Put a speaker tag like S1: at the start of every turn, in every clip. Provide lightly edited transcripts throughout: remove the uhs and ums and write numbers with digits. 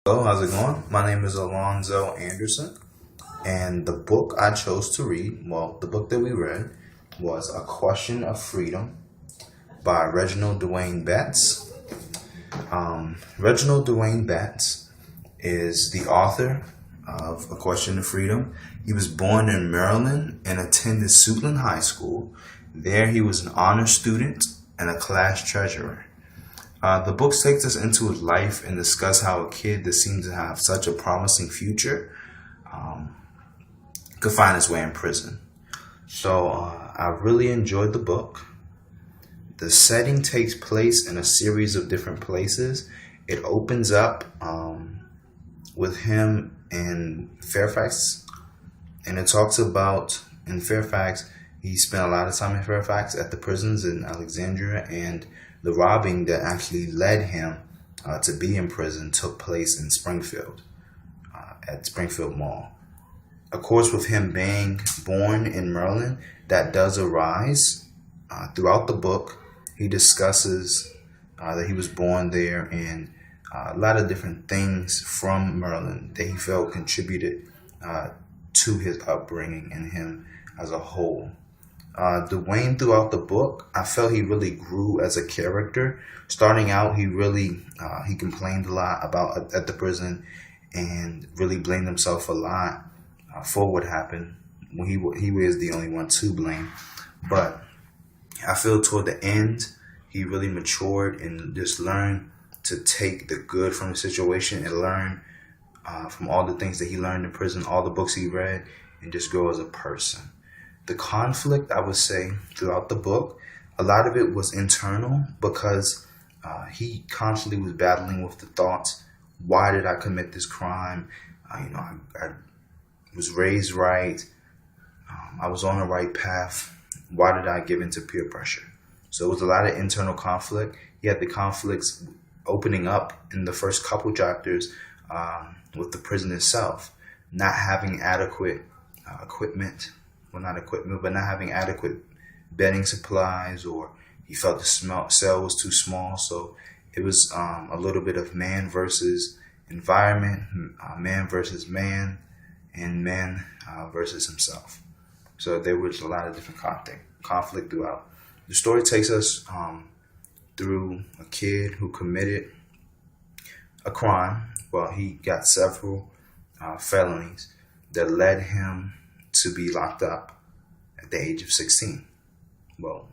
S1: Hello, how's it going? My name is Alonzo Anderson, and the book I chose to read, the book that we read, was A Question of Freedom by Reginald Dwayne Betts. Reginald Dwayne Betts is the author of A Question of Freedom. He was born in Maryland and attended Suitland High School. There he was an honor student and a class treasurer. The book takes us into his life and discuss how a kid that seemed to have such a promising future could find his way in prison. So I really enjoyed the book. The setting takes place in a series of different places. It opens up with him in Fairfax, and it talks about in Fairfax, he spent a lot of time in Fairfax at the prisons in Alexandria, and the robbing that actually led him to be in prison took place in Springfield, at Springfield Mall. Of course, with him being born in Maryland, that does arise. Throughout the book, he discusses that he was born there and a lot of different things from Maryland that he felt contributed to his upbringing and him as a whole. Dwayne, throughout the book, I felt he really grew as a character. Starting out, he complained a lot about at the prison and really blamed himself a lot for what happened when he was the only one to blame. But I feel toward the end, he really matured and just learned to take the good from the situation and learn from all the things that he learned in prison, all the books he read, and just grow as a person. The conflict, I would say, throughout the book, a lot of it was internal because he constantly was battling with the thoughts, why did I commit this crime? I was raised right. I was on the right path. Why did I give into peer pressure? So it was a lot of internal conflict. He had the conflicts opening up in the first couple chapters with the prison itself, not having adequate equipment. Well, not equipment, but not having adequate bedding supplies, or he felt the cell was too small. So it was a little bit of man versus environment, man versus man, and man versus himself. So there was a lot of different conflict throughout. The story takes us through a kid who committed a crime. Well, he got several felonies that led him to be locked up at the age of 16. Well,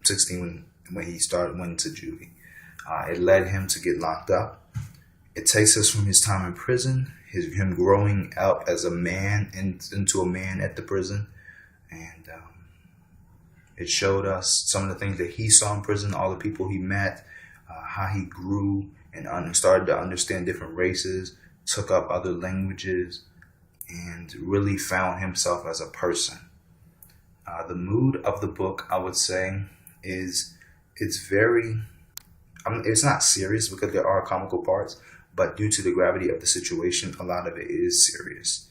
S1: 16 when he went to juvie. It led him to get locked up. It takes us from his time in prison, him growing up as a man into a man at the prison, and it showed us some of the things that he saw in prison, all the people he met, how he grew and started to understand different races, took up other languages, and really found himself as a person. The mood of the book, I would say, is it's not serious because there are comical parts, but due to the gravity of the situation, a lot of it is serious.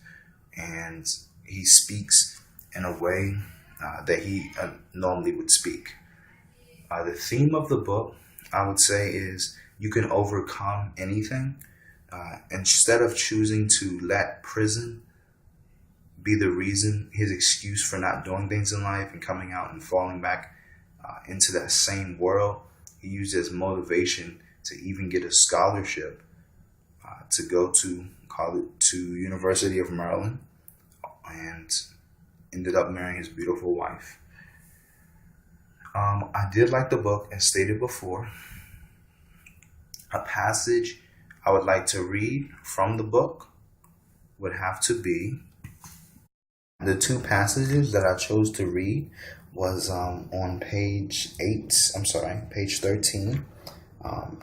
S1: And he speaks in a way that he normally would speak. The theme of the book, I would say, is you can overcome anything. Instead of choosing to let prison be the reason, his excuse for not doing things in life and coming out and falling back into that same world, he used as motivation to even get a scholarship to go to college, to University of Maryland, and ended up marrying his beautiful wife. I did like the book, as stated before. A passage I would like to read from the book would have to be the two passages that I chose to read was on page 13,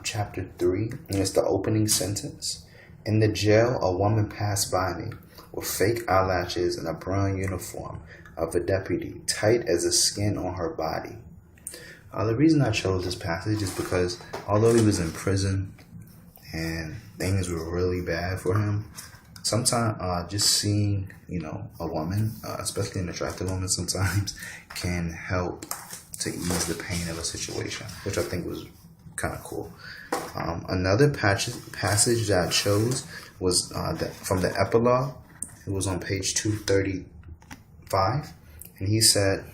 S1: chapter 3, and it's the opening sentence. In the jail, a woman passed by me with fake eyelashes and a brown uniform of a deputy, tight as the skin on her body. The reason I chose this passage is because although he was in prison and things were really bad for him, sometimes just seeing, a woman, especially an attractive woman, sometimes can help to ease the pain of a situation, which I think was kind of cool. Another passage that I chose was from the epilogue. It was on page 235, and he said,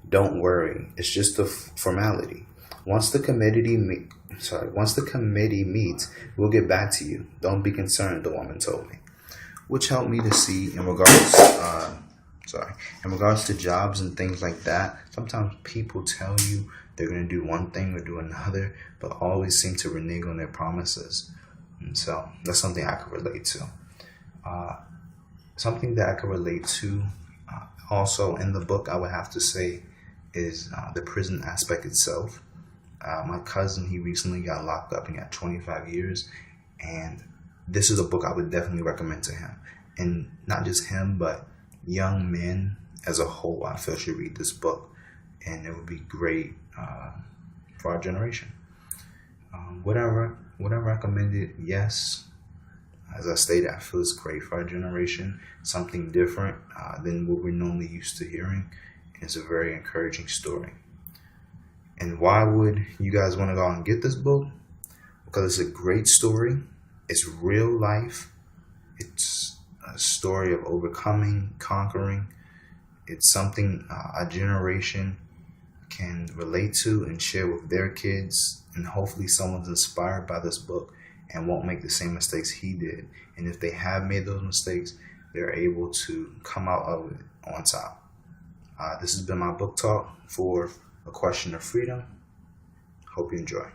S1: "Don't worry, it's just a formality. Once the committee meets, we'll get back to you. Don't be concerned," the woman told me, which helped me to see in regards to jobs and things like that. Sometimes people tell you they're going to do one thing or do another, but always seem to renege on their promises. And so that's something I could relate to. Something that I could relate to also in the book, I would have to say, is the prison aspect itself. My cousin, he recently got locked up and got 25 years. And this is a book I would definitely recommend to him. And not just him, but young men as a whole, I feel, should read this book. And it would be great for our generation. Would I recommend it? Yes. As I stated, I feel it's great for our generation. Something different than what we're normally used to hearing. It's a very encouraging story. And why would you guys want to go out and get this book? Because it's a great story. It's real life. It's a story of overcoming, conquering. It's something a generation can relate to and share with their kids. And hopefully someone's inspired by this book and won't make the same mistakes he did. And if they have made those mistakes, they're able to come out of it on top. This has been my book talk for A Question of Freedom. Hope you enjoy.